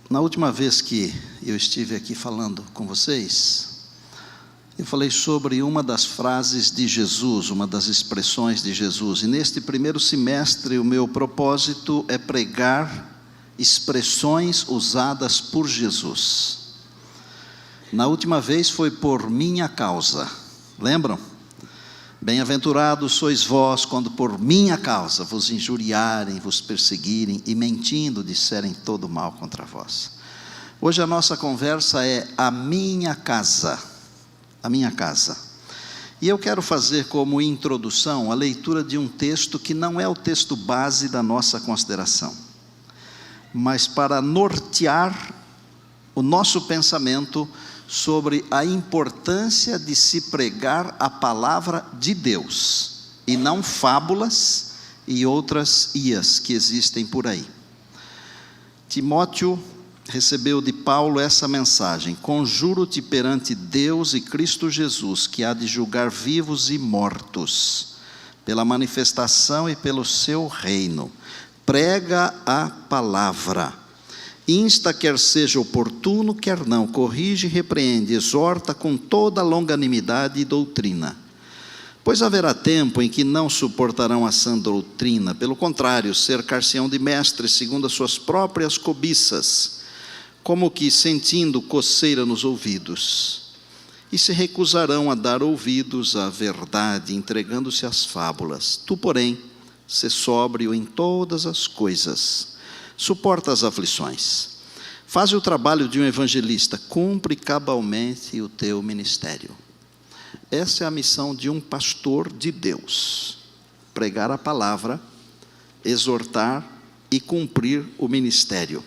Na última vez que eu estive aqui falando com vocês, eu falei sobre uma das frases de Jesus, uma das expressões de Jesus. E neste primeiro semestre, o meu propósito é pregar expressões usadas por Jesus. Na última vez foi por minha causa, lembram? Bem-aventurados sois vós, quando por minha causa vos injuriarem, vos perseguirem e mentindo disserem todo mal contra vós. Hoje a nossa conversa é a minha casa, a minha casa. E eu quero fazer como introdução a leitura de um texto que não é o texto base da nossa consideração, mas para nortear o nosso pensamento sobre a importância de se pregar a palavra de Deus, e não fábulas e outras ias que existem por aí. Timóteo recebeu de Paulo essa mensagem: conjuro-te perante Deus e Cristo Jesus, que há de julgar vivos e mortos, pela manifestação e pelo seu reino. Prega a palavra. Insta, quer seja oportuno, quer não, corrige, repreende, exorta com toda longanimidade e doutrina. Pois haverá tempo em que não suportarão a sã doutrina, pelo contrário, cercar-se-ão de mestres segundo as suas próprias cobiças, como que sentindo coceira nos ouvidos, e se recusarão a dar ouvidos à verdade, entregando-se às fábulas. Tu, porém, sê sóbrio em todas as coisas, suporta as aflições, faz o trabalho de um evangelista, cumpre cabalmente o teu ministério. Essa é a missão de um pastor de Deus: pregar a palavra, exortar e cumprir o ministério.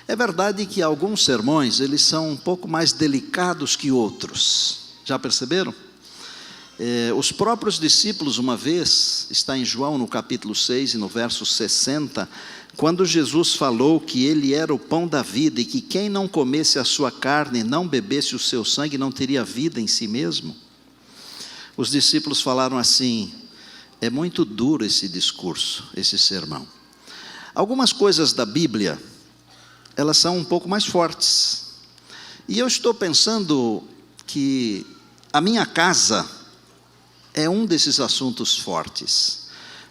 É verdade que alguns sermões, eles são um pouco mais delicados que outros. Já perceberam? Os próprios discípulos, uma vez, está em João no capítulo 6 e no verso 60, quando Jesus falou que ele era o pão da vida e que quem não comesse a sua carne, não bebesse o seu sangue, não teria vida em si mesmo. Os discípulos falaram assim: é muito duro esse discurso, esse sermão. Algumas coisas da Bíblia, elas são um pouco mais fortes. E eu estou pensando que a minha casa é um desses assuntos fortes.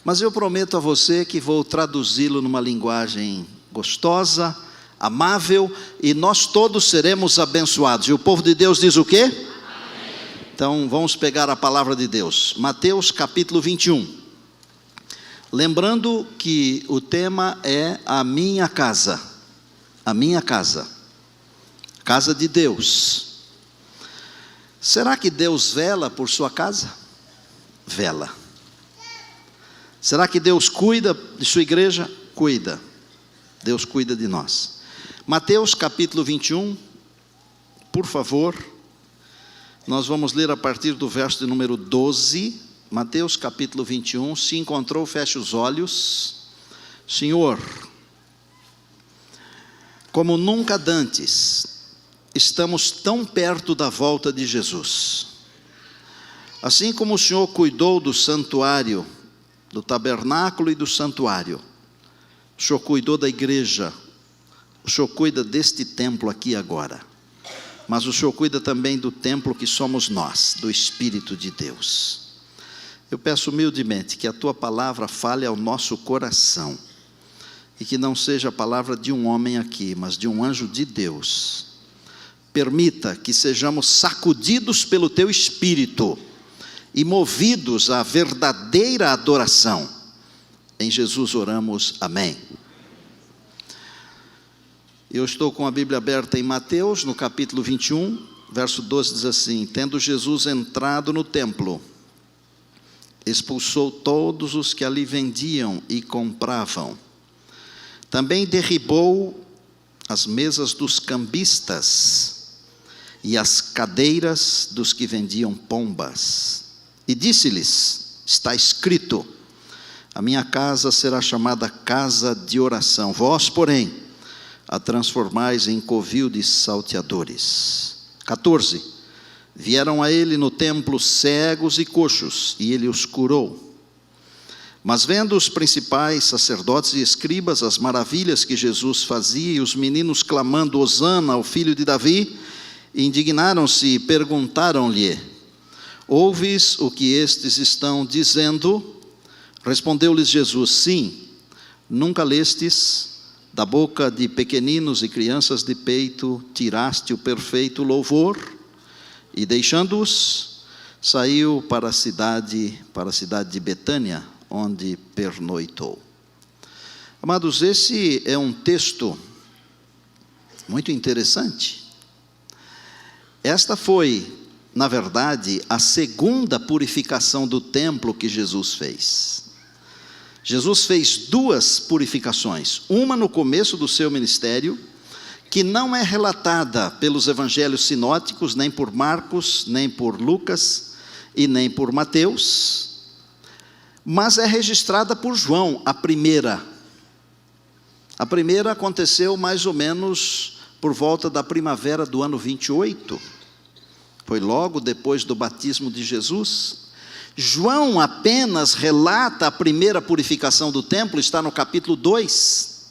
Mas eu prometo a você que vou traduzi-lo numa linguagem gostosa, amável, e nós todos seremos abençoados. E o povo de Deus diz o quê? Amém. Então vamos pegar a palavra de Deus. Mateus capítulo 21. Lembrando que o tema é a minha casa. A minha casa. Casa de Deus. Será que Deus vela por sua casa? Vela. Será que Deus cuida de sua igreja? Cuida. Deus cuida de nós. Mateus capítulo 21, por favor, nós vamos ler a partir do verso de número 12. Mateus capítulo 21, se encontrou, feche os olhos. Senhor, como nunca dantes, estamos tão perto da volta de Jesus. Assim como o Senhor cuidou do santuário, do tabernáculo e do santuário, o Senhor cuidou da igreja, o Senhor cuida deste templo aqui agora, mas o Senhor cuida também do templo que somos nós, do Espírito de Deus. Eu peço humildemente que a Tua palavra fale ao nosso coração, e que não seja a palavra de um homem aqui, mas de um anjo de Deus. Permita que sejamos sacudidos pelo Teu Espírito, e movidos à verdadeira adoração. Em Jesus oramos, amém. Eu estou com a Bíblia aberta em Mateus, no capítulo 21, verso 12 diz assim: tendo Jesus entrado no templo, expulsou todos os que ali vendiam e compravam. Também derribou as mesas dos cambistas e as cadeiras dos que vendiam pombas. E disse-lhes: está escrito, a minha casa será chamada casa de oração, vós, porém, a transformais em covil de salteadores. 14. Vieram a ele no templo cegos e coxos, e ele os curou. Mas vendo os principais sacerdotes e escribas as maravilhas que Jesus fazia, e os meninos clamando, Hosana ao filho de Davi, indignaram-se e perguntaram-lhe, ouves o que estes estão dizendo? Respondeu-lhes Jesus, sim, nunca lestes, da boca de pequeninos e crianças de peito, tiraste o perfeito louvor, e deixando-os, saiu para a cidade de Betânia, onde pernoitou. Amados, esse é um texto muito interessante. Esta foi, na verdade, a segunda purificação do templo que Jesus fez. Jesus fez duas purificações, uma no começo do seu ministério, que não é relatada pelos evangelhos sinóticos, nem por Marcos, nem por Lucas e nem por Mateus, mas é registrada por João, a primeira. A primeira aconteceu mais ou menos por volta da primavera do ano 28, foi logo depois do batismo de Jesus. João apenas relata a primeira purificação do templo, está no capítulo 2,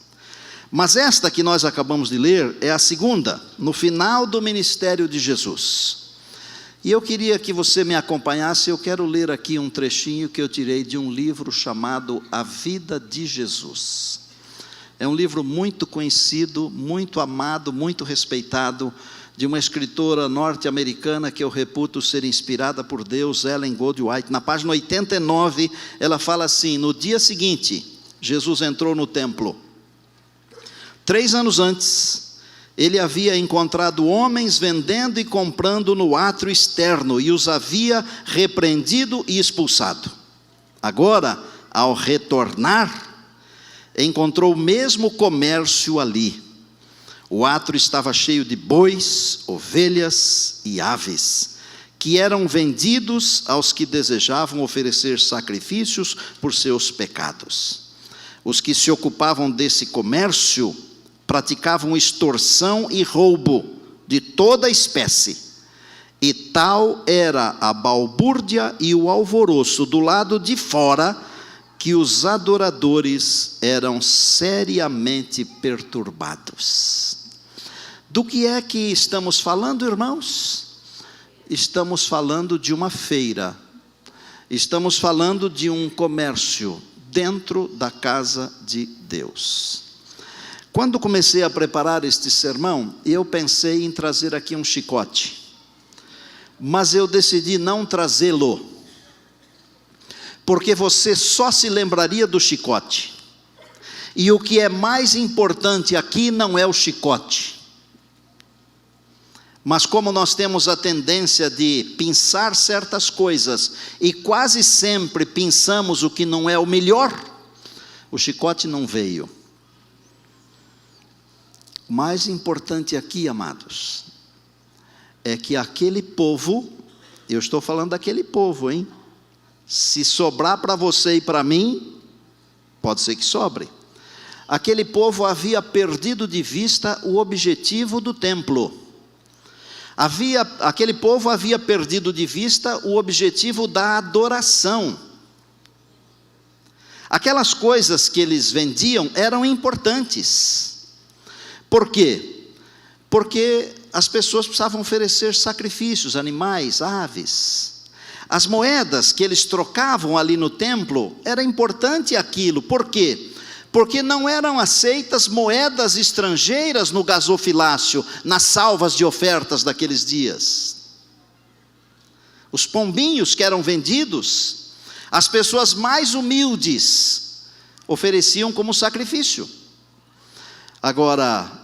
mas esta que nós acabamos de ler é a segunda, no final do ministério de Jesus. E eu queria que você me acompanhasse, eu quero ler aqui um trechinho que eu tirei de um livro chamado A Vida de Jesus. É um livro muito conhecido, muito amado, muito respeitado, de uma escritora norte-americana que eu reputo ser inspirada por Deus, Ellen Goldwhite. Na página 89, ela fala assim, no dia seguinte, Jesus entrou no templo. 3 anos antes, ele havia encontrado homens vendendo e comprando no átrio externo, e os havia repreendido e expulsado. Agora, ao retornar, encontrou o mesmo comércio ali. O átrio estava cheio de bois, ovelhas e aves, que eram vendidos aos que desejavam oferecer sacrifícios por seus pecados. Os que se ocupavam desse comércio praticavam extorsão e roubo de toda espécie, e tal era a balbúrdia e o alvoroço do lado de fora, que os adoradores eram seriamente perturbados. Do que é que estamos falando, irmãos? Estamos falando de uma feira, estamos falando de um comércio dentro da casa de Deus. Quando comecei a preparar este sermão, eu pensei em trazer aqui um chicote, mas eu decidi não trazê-lo, porque você só se lembraria do chicote, e o que é mais importante aqui não é o chicote, mas como nós temos a tendência de pensar certas coisas, e quase sempre pensamos o que não é o melhor, o chicote não veio. O mais importante aqui, amados, é que aquele povo, eu estou falando daquele povo, hein? Se sobrar para você e para mim, pode ser que sobre. Aquele povo havia perdido de vista o objetivo do templo. Aquele povo havia perdido de vista o objetivo da adoração. Aquelas coisas que eles vendiam eram importantes. Por quê? Porque as pessoas precisavam oferecer sacrifícios, animais, aves. As moedas que eles trocavam ali no templo, era importante aquilo. Por quê? Porque não eram aceitas moedas estrangeiras no gasofilácio, nas salvas de ofertas daqueles dias. Os pombinhos que eram vendidos, as pessoas mais humildes ofereciam como sacrifício. Agora,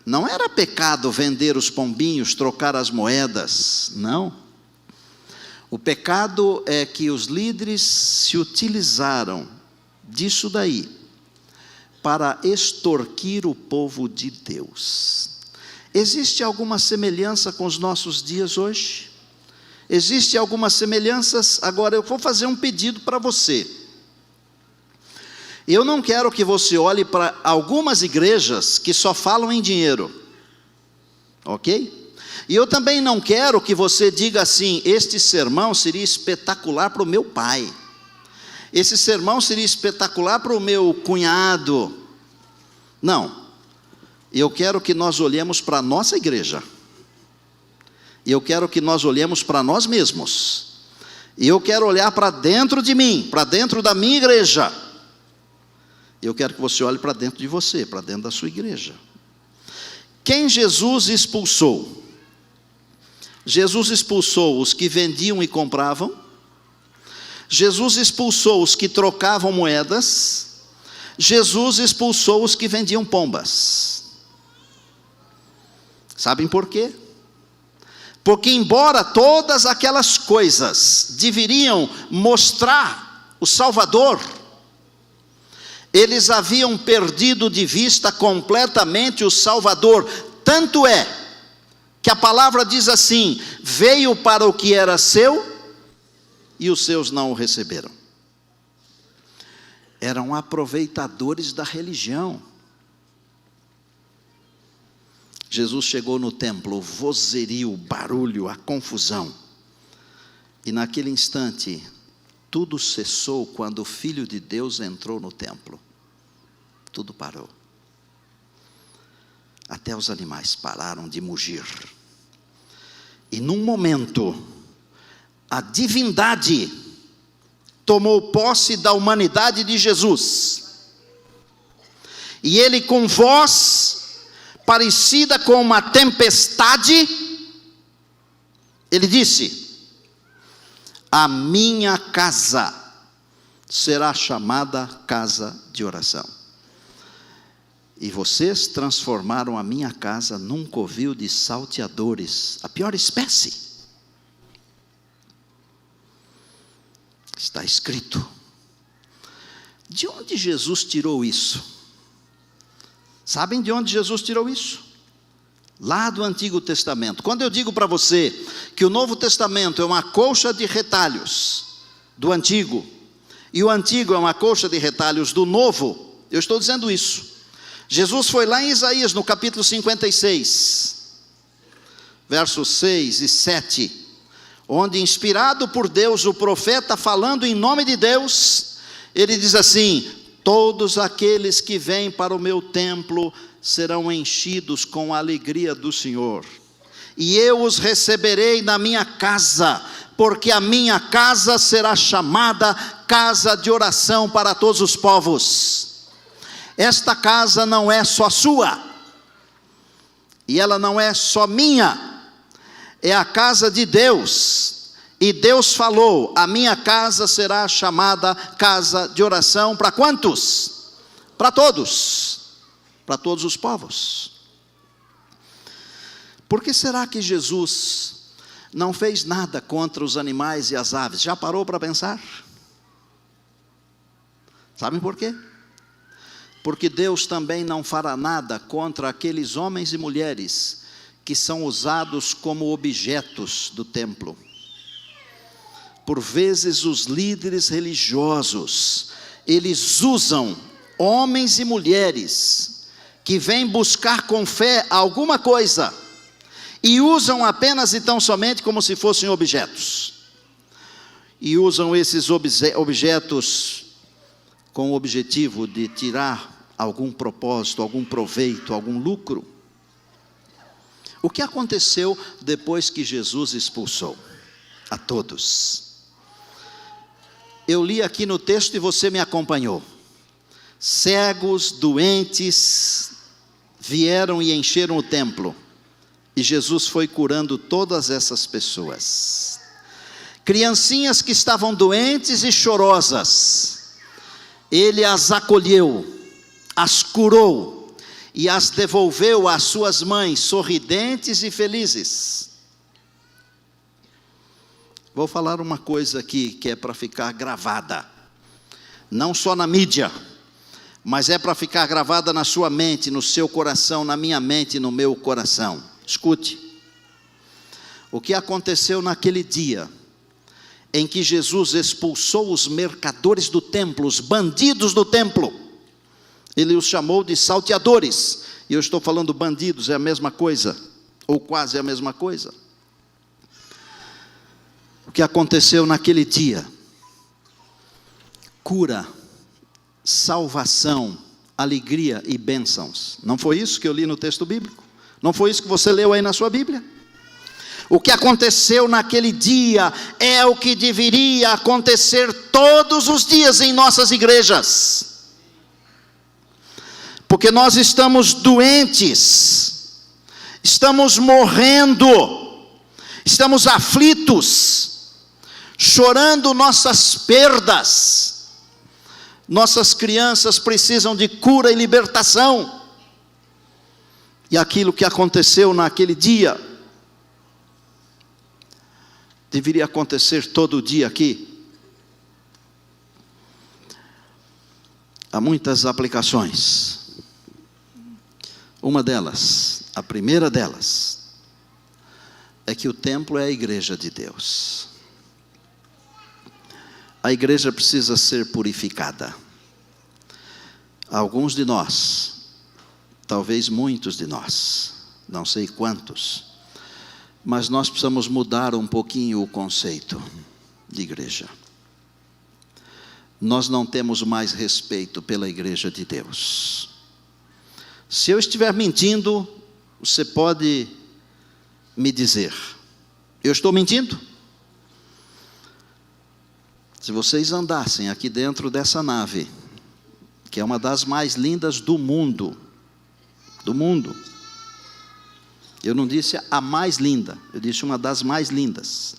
não era pecado vender os pombinhos, trocar as moedas, não. O pecado é que os líderes se utilizaram disso daí para extorquir o povo de Deus. Existe alguma semelhança com os nossos dias hoje? Existe algumas semelhanças? Agora eu vou fazer um pedido para você. Eu não quero que você olhe para algumas igrejas que só falam em dinheiro, ok? E eu também não quero que você diga assim, este sermão seria espetacular para o meu pai. esse sermão seria espetacular para o meu cunhado. Não, eu quero que nós olhemos para a nossa igreja, eu quero que nós olhemos para nós mesmos, e eu quero olhar para dentro de mim, para dentro da minha igreja. Eu quero que você olhe para dentro de você, para dentro da sua igreja. Quem Jesus expulsou? Jesus expulsou os que vendiam e compravam. Jesus expulsou os que trocavam moedas. Jesus expulsou os que vendiam pombas. Sabem por quê? Porque embora todas aquelas coisas deveriam mostrar o Salvador, eles haviam perdido de vista completamente o Salvador. Tanto é que a palavra diz assim: veio para o que era seu, e os seus não o receberam. Eram aproveitadores da religião. Jesus chegou no templo, o vozerio, o barulho, a confusão. E naquele instante, tudo cessou quando o Filho de Deus entrou no templo. Tudo parou. Até os animais pararam de mugir. E num momento, a divindade tomou posse da humanidade de Jesus. E ele, com voz parecida com uma tempestade, ele disse: a minha casa será chamada casa de oração. E vocês transformaram a minha casa num covil de salteadores, a pior espécie. Está escrito. De onde Jesus tirou isso? Sabem de onde Jesus tirou isso? Lá do Antigo Testamento. Quando eu digo para você que o Novo Testamento é uma colcha de retalhos do Antigo, e o Antigo é uma colcha de retalhos do Novo, eu estou dizendo isso. Jesus foi lá em Isaías, no capítulo 56, versos 6 e 7, onde, inspirado por Deus, o profeta, falando em nome de Deus, ele diz assim: todos aqueles que vêm para o meu templo serão enchidos com a alegria do Senhor, e eu os receberei na minha casa, porque a minha casa será chamada casa de oração para todos os povos. Esta casa não é só sua, e ela não é só minha, é a casa de Deus. E Deus falou: a minha casa será chamada casa de oração para quantos? Para todos os povos. Por que será que Jesus não fez nada contra os animais e as aves? Já parou para pensar? Sabem por quê? Porque Deus também não fará nada contra aqueles homens e mulheres que são usados como objetos do templo. Por vezes os líderes religiosos, eles usam homens e mulheres que vêm buscar com fé alguma coisa, e usam apenas e tão somente como se fossem objetos. E usam esses objetos com o objetivo de tirar algum propósito, algum proveito, algum lucro. O que aconteceu depois que Jesus expulsou a todos? Eu li aqui no texto e você me acompanhou. Cegos, doentes, vieram e encheram o templo. E Jesus foi curando todas essas pessoas. Criancinhas que estavam doentes e chorosas, Ele as acolheu, as curou e as devolveu às suas mães, sorridentes e felizes. Vou falar uma coisa aqui que é para ficar gravada, não só na mídia, mas é para ficar gravada na sua mente, no seu coração, na minha mente, no meu coração. Escute, o que aconteceu naquele dia em que Jesus expulsou os mercadores do templo, os bandidos do templo. Ele os chamou de salteadores, e eu estou falando bandidos, é a mesma coisa, ou quase a mesma coisa. O que aconteceu naquele dia? cura, salvação, alegria e bênçãos. Não foi isso que eu li no texto bíblico? Não foi isso que você leu aí na sua Bíblia? O que aconteceu naquele dia é o que deveria acontecer todos os dias em nossas igrejas. Porque nós estamos doentes, estamos morrendo, estamos aflitos, chorando nossas perdas. Nossas crianças precisam de cura e libertação. E aquilo que aconteceu naquele dia deveria acontecer todo dia aqui. Há muitas aplicações. Uma delas, a primeira delas, é que o templo é a igreja de Deus. A igreja precisa ser purificada. Alguns de nós, talvez muitos de nós, não sei quantos, mas nós precisamos mudar um pouquinho o conceito de igreja. Nós não temos mais respeito pela igreja de Deus. Se eu estiver mentindo, você pode me dizer: eu estou mentindo? Se vocês andassem aqui dentro dessa nave, que é uma das mais lindas do mundo, eu não disse a mais linda, eu disse uma das mais lindas.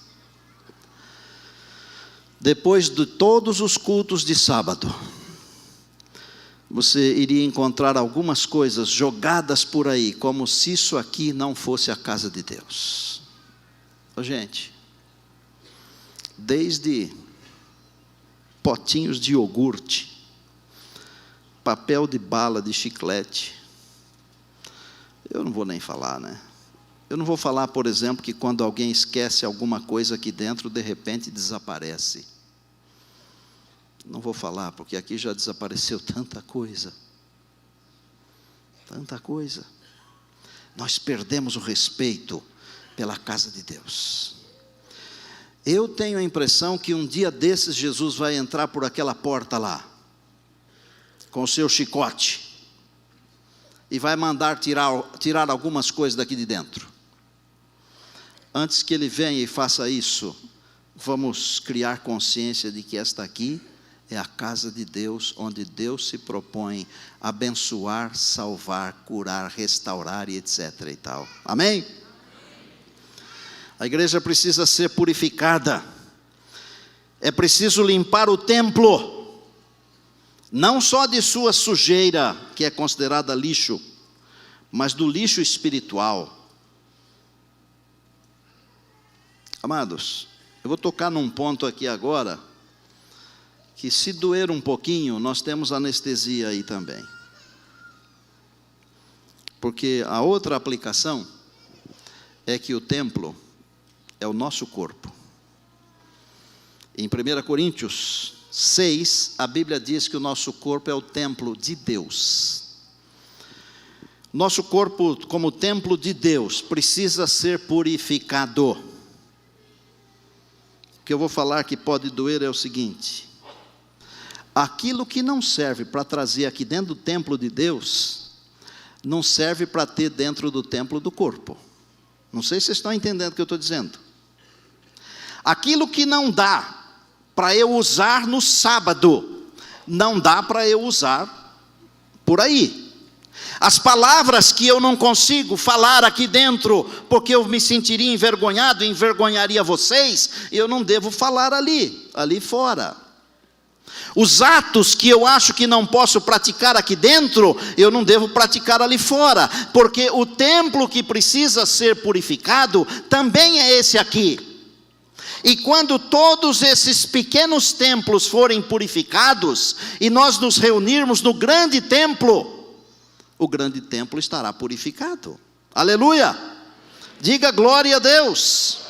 Depois de todos os cultos de sábado, você iria encontrar algumas coisas jogadas por aí, como se isso aqui não fosse a casa de Deus. Gente, desde potinhos de iogurte, papel de bala de chiclete, eu não vou nem falar, né? Eu não vou falar, por exemplo, que quando alguém esquece alguma coisa aqui dentro, de repente desaparece. Não vou falar, porque aqui já desapareceu tanta coisa. Tanta coisa. Nós perdemos o respeito pela casa de Deus. Eu tenho a impressão que um dia desses Jesus vai entrar por aquela porta lá, com o seu chicote, e vai mandar tirar algumas coisas daqui de dentro. Antes que ele venha e faça isso, vamos criar consciência de que esta aqui é a casa de Deus, onde Deus se propõe a abençoar, salvar, curar, restaurar e etc. e tal. Amém? A igreja precisa ser purificada. É preciso limpar o templo, não só de sua sujeira, que é considerada lixo, mas do lixo espiritual. Amados, eu vou tocar num ponto aqui agora, que se doer um pouquinho, nós temos anestesia aí também. Porque a outra aplicação é que o templo é o nosso corpo. Em 1 Coríntios 6, a Bíblia diz que o nosso corpo é o templo de Deus. Nosso corpo, como templo de Deus, precisa ser purificado. O que eu vou falar que pode doer é o seguinte: aquilo que não serve para trazer aqui dentro do templo de Deus, não serve para ter dentro do templo do corpo. Não sei se vocês estão entendendo o que eu estou dizendo. Aquilo que não dá para eu usar no sábado, não dá para eu usar por aí. As palavras que eu não consigo falar aqui dentro, porque eu me sentiria envergonhado, envergonharia vocês, eu não devo falar ali fora. Os atos que eu acho que não posso praticar aqui dentro, eu não devo praticar ali fora, porque o templo que precisa ser purificado, também é esse aqui. E quando todos esses pequenos templos forem purificados, e nós nos reunirmos no grande templo, o grande templo estará purificado. Aleluia! Diga glória a Deus.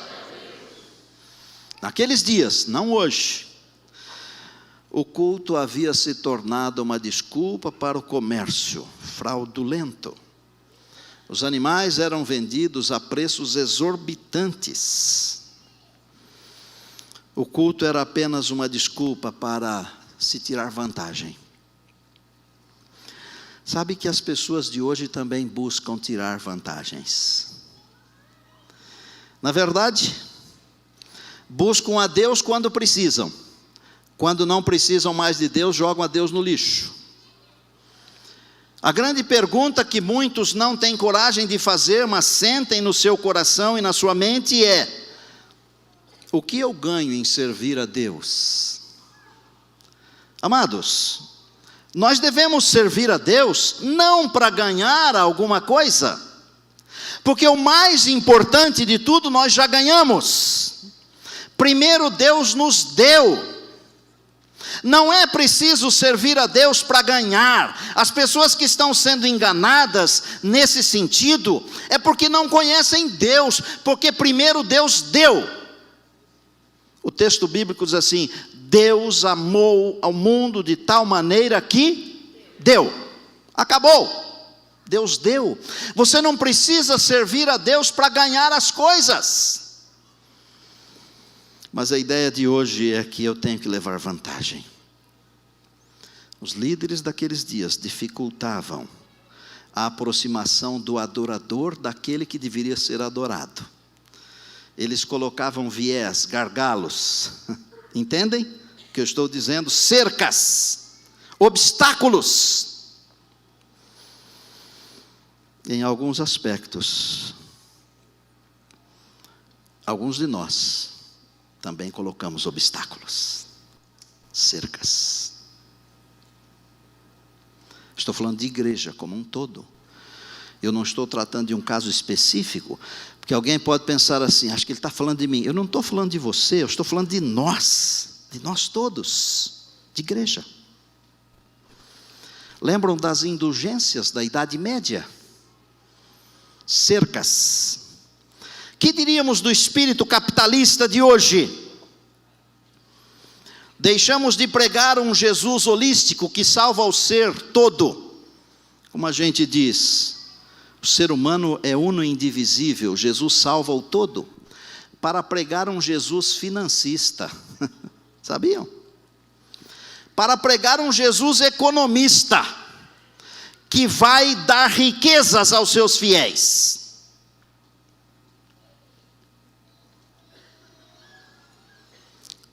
Naqueles dias, não hoje, o culto havia se tornado uma desculpa para o comércio fraudulento. Os animais eram vendidos a preços exorbitantes. O culto era apenas uma desculpa para se tirar vantagem. Sabe que as pessoas de hoje também buscam tirar vantagens. Na verdade, buscam a Deus quando precisam. Quando não precisam mais de Deus, jogam a Deus no lixo. A grande pergunta que muitos não têm coragem de fazer, mas sentem no seu coração e na sua mente é: o que eu ganho em servir a Deus? Amados, nós devemos servir a Deus não para ganhar alguma coisa, porque o mais importante de tudo nós já ganhamos. Primeiro Deus nos deu. Não é preciso servir a Deus para ganhar. As pessoas que estão sendo enganadas nesse sentido é porque não conhecem Deus, porque primeiro Deus deu. O texto bíblico diz assim: Deus amou ao mundo de tal maneira que deu. Acabou. Deus deu. Você não precisa servir a Deus para ganhar as coisas. Mas a ideia de hoje é que eu tenho que levar vantagem. Os líderes daqueles dias dificultavam a aproximação do adorador daquele que deveria ser adorado. Eles colocavam viés, gargalos, entendem o que eu estou dizendo? Cercas, obstáculos. Em alguns aspectos, alguns de nós também colocamos obstáculos, cercas. Estou falando de igreja como um todo. Eu não estou tratando de um caso específico, porque alguém pode pensar assim: acho que ele está falando de mim. Eu não estou falando de você, eu estou falando de nós todos, de igreja. Lembram das indulgências da Idade Média? Cercas. Que diríamos do espírito capitalista de hoje? Deixamos de pregar um Jesus holístico que salva o ser todo. Como a gente diz, o ser humano é uno e indivisível, Jesus salva o todo. Para pregar um Jesus financista. Sabiam? Para pregar um Jesus economista, que vai dar riquezas aos seus fiéis.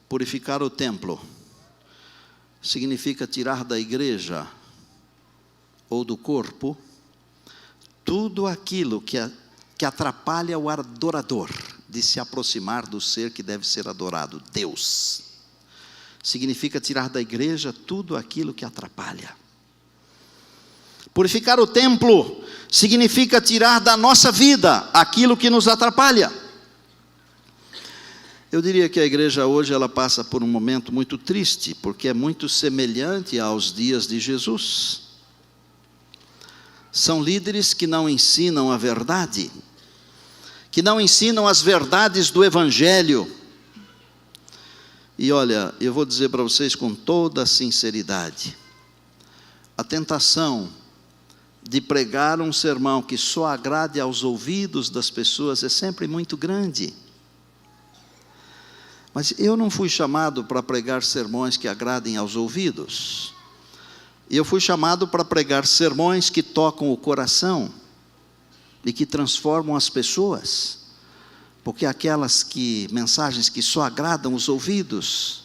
Purificar o templo significa tirar da igreja ou do corpo tudo aquilo que atrapalha o adorador de se aproximar do ser que deve ser adorado, Deus. Significa tirar da igreja tudo aquilo que atrapalha. Purificar o templo significa tirar da nossa vida aquilo que nos atrapalha. Eu diria que a igreja hoje ela passa por um momento muito triste, porque é muito semelhante aos dias de Jesus. São líderes que não ensinam a verdade, que não ensinam as verdades do Evangelho. E olha, eu vou dizer para vocês com toda a sinceridade, a tentação de pregar um sermão que só agrade aos ouvidos das pessoas é sempre muito grande. Mas eu não fui chamado para pregar sermões que agradem aos ouvidos. Eu fui chamado para pregar sermões que tocam o coração e que transformam as pessoas. Porque mensagens que só agradam os ouvidos,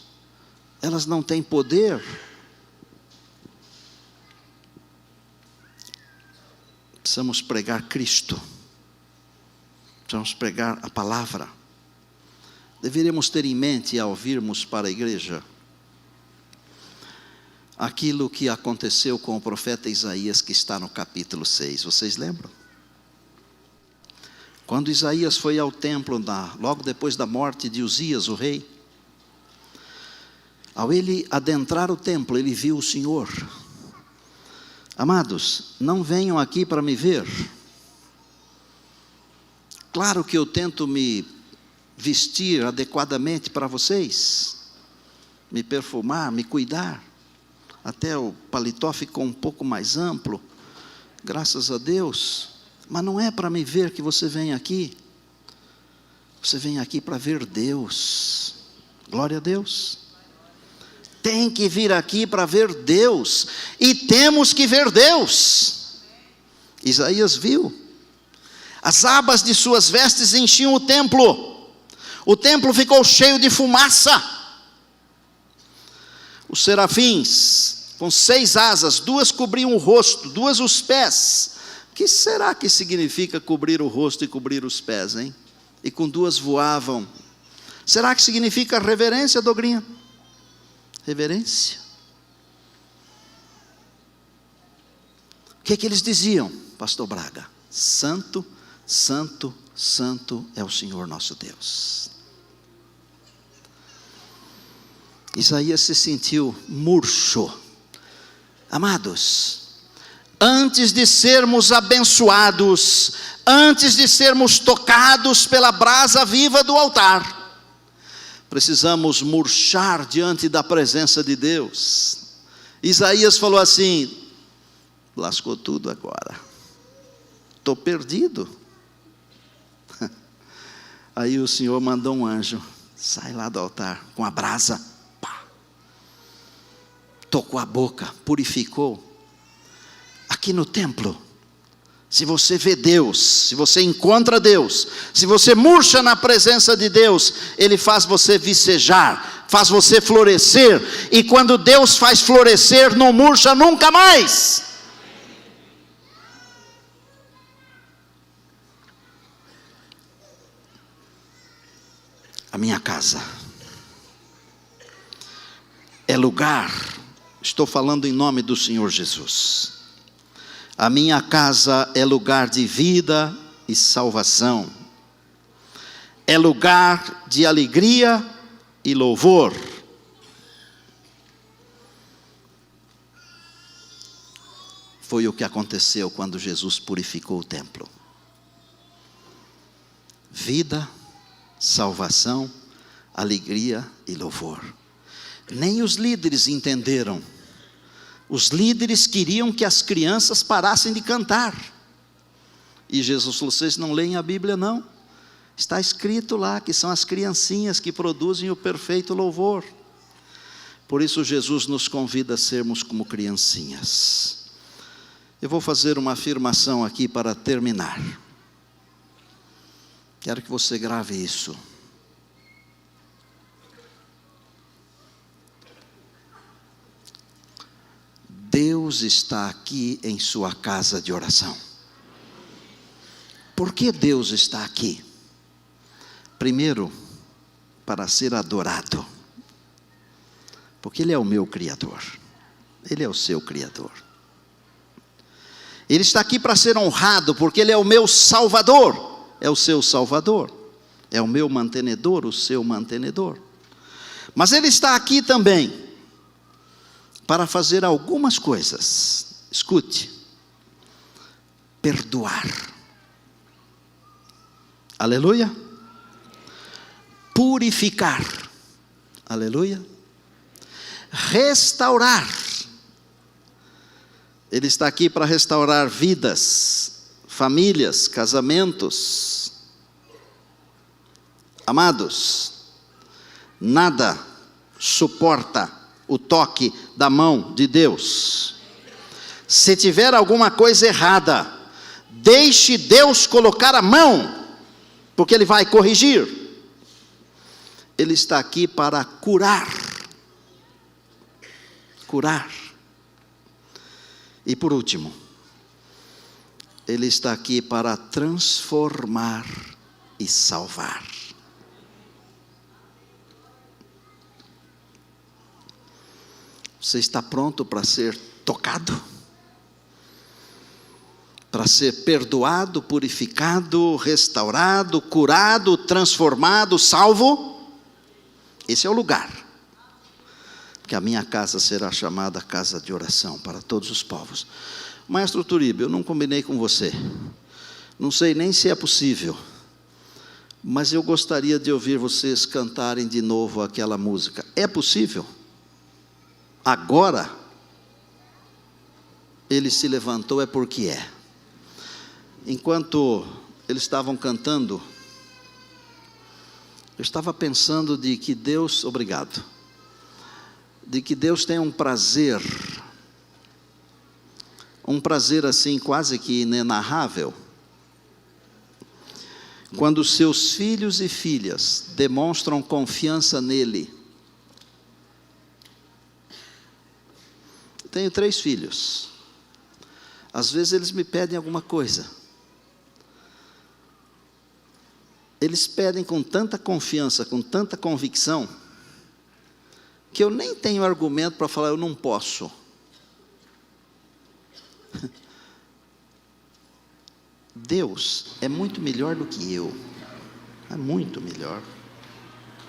elas não têm poder. Precisamos pregar Cristo. Precisamos pregar a palavra. Deveríamos ter em mente ao virmos para a igreja aquilo que aconteceu com o profeta Isaías, que está no capítulo 6. Vocês lembram? Quando Isaías foi ao templo, logo depois da morte de Uzias, o rei, ao ele adentrar o templo, ele viu o Senhor. Amados, não venham aqui para me ver. Claro que eu tento me vestir adequadamente para vocês, me perfumar, me cuidar. Até o paletó ficou um pouco mais amplo, graças a Deus. Mas não é para me ver que você vem aqui. Você vem aqui para ver Deus. Glória a Deus. tem que vir aqui para ver Deus, e temos que ver Deus. Isaías viu, as abas de suas vestes enchiam o templo ficou cheio de fumaça. Os serafins, com 6 asas, 2 cobriam o rosto, 2 os pés. O que será que significa cobrir o rosto e cobrir os pés, hein? E com 2 voavam. Será que significa reverência, Dogrinha? Reverência. O que eles diziam, pastor Braga? Santo, santo, santo é o Senhor nosso Deus. Isaías se sentiu murcho. Amados, antes de sermos abençoados, antes de sermos tocados pela brasa viva do altar, precisamos murchar diante da presença de Deus. Isaías falou assim: lascou tudo agora, estou perdido. Aí o Senhor mandou um anjo, sai lá do altar com a brasa, pá, tocou a boca, purificou. Aqui no templo, se você vê Deus, se você encontra Deus, se você murcha na presença de Deus, Ele faz você vicejar, faz você florescer, e quando Deus faz florescer, não murcha nunca mais. A minha casa é lugar, estou falando em nome do Senhor Jesus, a minha casa é lugar de vida e salvação, é lugar de alegria e louvor. Foi o que aconteceu quando Jesus purificou o templo. Vida, salvação, alegria e louvor. Nem os líderes entenderam. Os líderes queriam que as crianças parassem de cantar. E Jesus falou: vocês não leem a Bíblia não? Está escrito lá que são as criancinhas que produzem o perfeito louvor. Por isso Jesus nos convida a sermos como criancinhas. Eu vou fazer uma afirmação aqui para terminar. Quero que você grave isso. Deus está aqui em sua casa de oração. Por que Deus está aqui? Primeiro, para ser adorado. Porque Ele é o meu Criador. Ele é o seu Criador. Ele está aqui para ser honrado, porque Ele é o meu Salvador. É o seu Salvador. É o meu mantenedor, o seu mantenedor. Mas Ele está aqui também para fazer algumas coisas. Escute. Perdoar. Aleluia. Purificar. Aleluia. Restaurar. Ele está aqui para restaurar vidas, famílias, casamentos. Amados, nada suporta o toque da mão de Deus. Se tiver alguma coisa errada, deixe Deus colocar a mão, porque Ele vai corrigir. Ele está aqui para curar. Curar. E por último, Ele está aqui para transformar e salvar. Você está pronto para ser tocado? Para ser perdoado, purificado, restaurado, curado, transformado, salvo? Esse é o lugar. Que a minha casa será chamada casa de oração para todos os povos. Maestro Turibe, eu não combinei com você. Não sei nem se é possível. Mas eu gostaria de ouvir vocês cantarem de novo aquela música. É possível? Agora, ele se levantou, é porque é. Enquanto eles estavam cantando, eu estava pensando de que Deus, obrigado. de que Deus tem um prazer assim quase que inenarrável, quando seus filhos e filhas demonstram confiança nele. Tenho 3 filhos. Às vezes eles me pedem alguma coisa. Eles pedem com tanta confiança, com tanta convicção, que eu nem tenho argumento para falar, eu não posso. Deus é muito melhor do que eu. É muito melhor.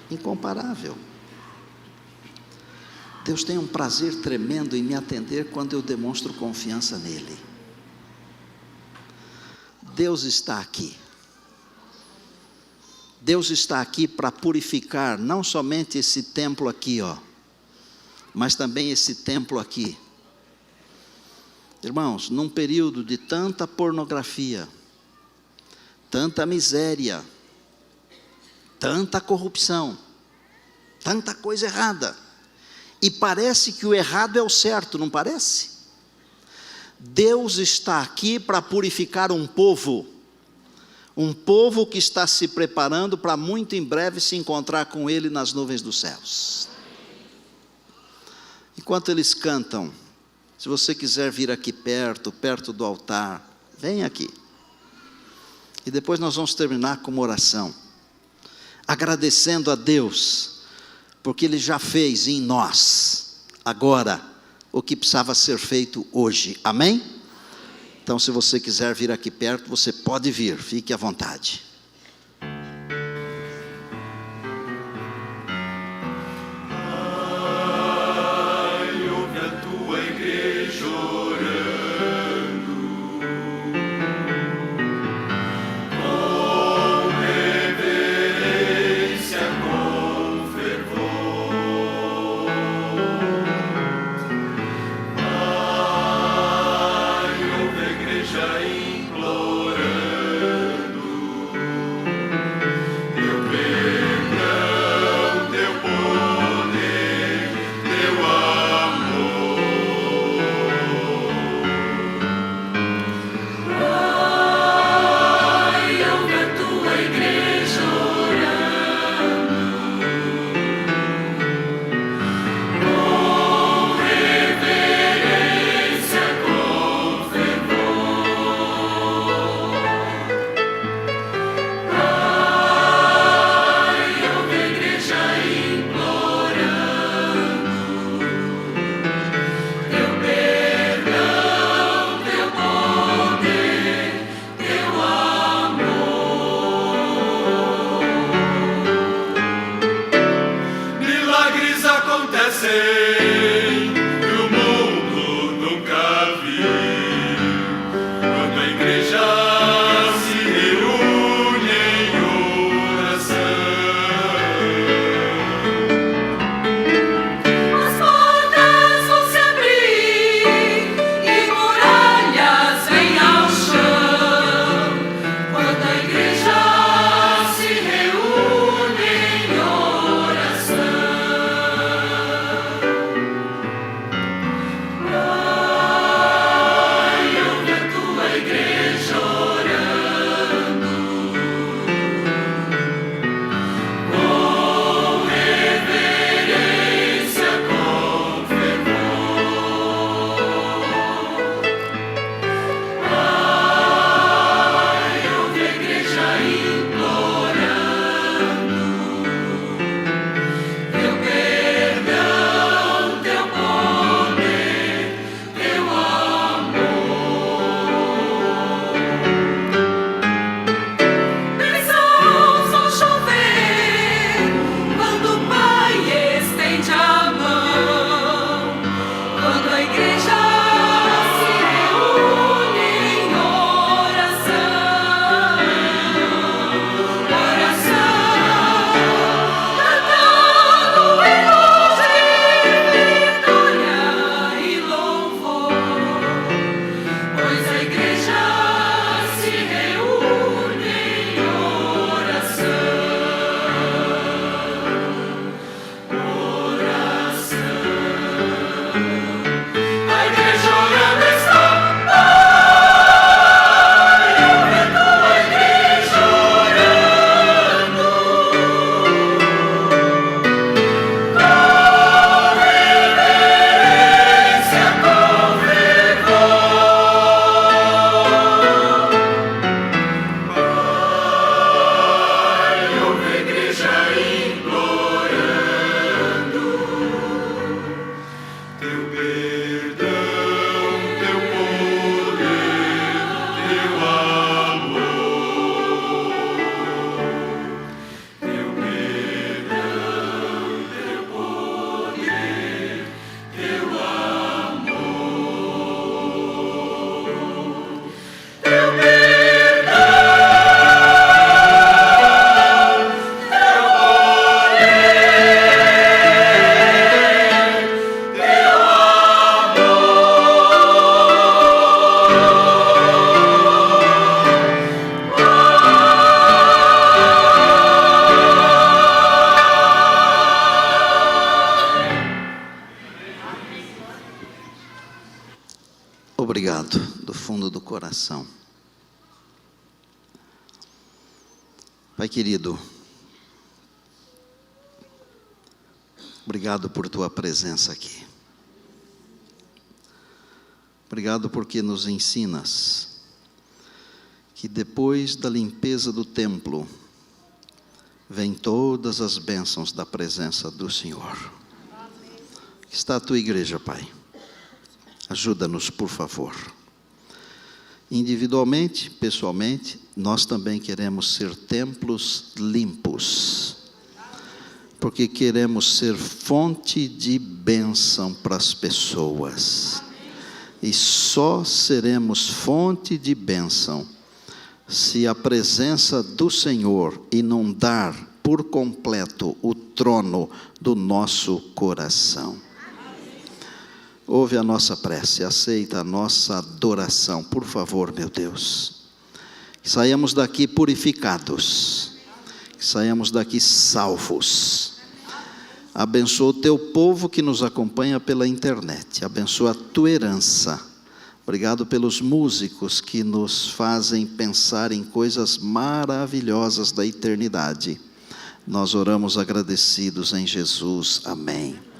Incomparável. Deus tem um prazer tremendo em me atender quando eu demonstro confiança nele. Deus está aqui. Deus está aqui para purificar não somente esse templo aqui, mas também esse templo aqui. Irmãos, num período de tanta pornografia, tanta miséria, tanta corrupção, tanta coisa errada, e parece que o errado é o certo, não parece? Deus está aqui para purificar um povo que está se preparando para muito em breve se encontrar com Ele nas nuvens dos céus. Enquanto eles cantam, se você quiser vir aqui perto do altar, vem aqui. E depois nós vamos terminar com uma oração, agradecendo a Deus, porque Ele já fez em nós, agora, o que precisava ser feito hoje. Amém? Então, se você quiser vir aqui perto, você pode vir, fique à vontade. obrigado do fundo do coração. Pai querido, obrigado por tua presença aqui. Obrigado porque nos ensinas que depois da limpeza do templo, vem todas as bênçãos da presença do Senhor. Está a tua igreja, Pai. Ajuda-nos, por favor. Individualmente, pessoalmente, nós também queremos ser templos limpos, porque queremos ser fonte de bênção para as pessoas. E só seremos fonte de bênção se a presença do Senhor inundar por completo o trono do nosso coração. Ouve a nossa prece, aceita a nossa adoração, por favor, meu Deus. Que saiamos daqui purificados, que saiamos daqui salvos. Abençoa o teu povo que nos acompanha pela internet, abençoa a tua herança. Obrigado pelos músicos que nos fazem pensar em coisas maravilhosas da eternidade. Nós oramos agradecidos em Jesus. Amém.